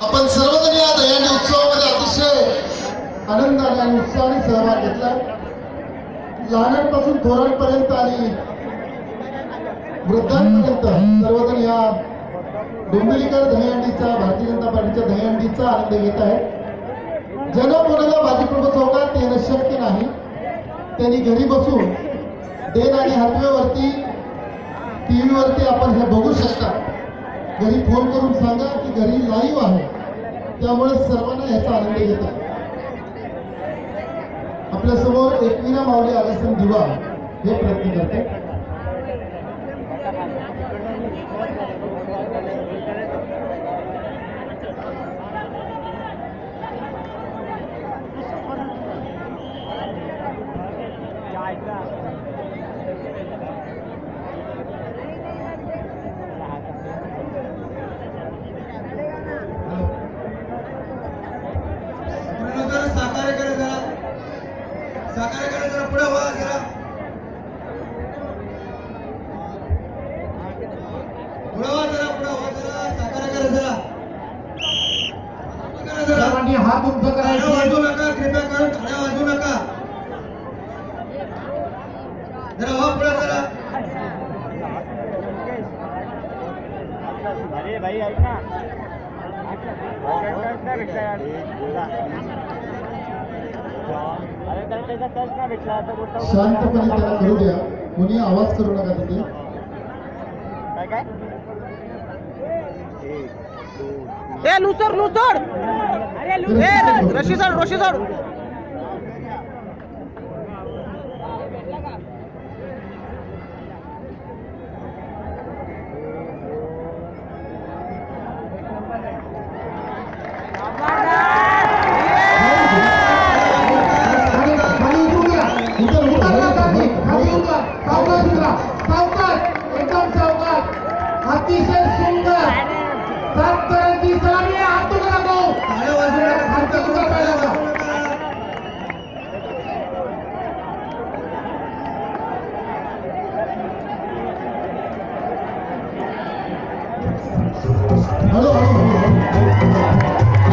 आपण सर्वजण या दहीहंडी उत्सवामध्ये अतिशय आनंदाने आणि उत्साहाने सहभाग घेतला. लहानांपासून थोरांपर्यंत आणि वृद्धांपर्यंत सर्वजण या डोंबिवलीकर दहीहंडीचा, भारतीय जनता पार्टीच्या दहीहंडीचा आनंद घेत आहेत. ज्यांना कोणाला बाजीप्रभू चौकात येणं शक्य नाही त्यांनी घरी बसून डेन आणि हातवेवरती TV वरती आपण हे बघू शकता. घरी फोन करून सांगा की घरी लाईव्ह आहे, त्यामुळे सर्वांना याचा आनंद घेता. आपल्या समोर एकविरा माऊली आगसन दिवा हे प्रयत्न करते. साकार करा जरा पुढे व्हा जरा पुढे व्हा जरा साकार करा जरा सर्वांनी हात उंच करायचे. वाजवू नका, कृपया करून टाळ्या वाजवू नका. जरा व्हा पुढे जरा. अरे भाई ऐक ना शांतपणे त्याला करू द्या, कोणी आवाज करू नका तिथे. काय ए लुसर लुसर ए रशी सोड अतिशय सुंदर सात तऱ्हेची सलामी. हात तुला भाऊ टाळ्या वाजवू नका, हात तुला पाहिजे. हळू हळू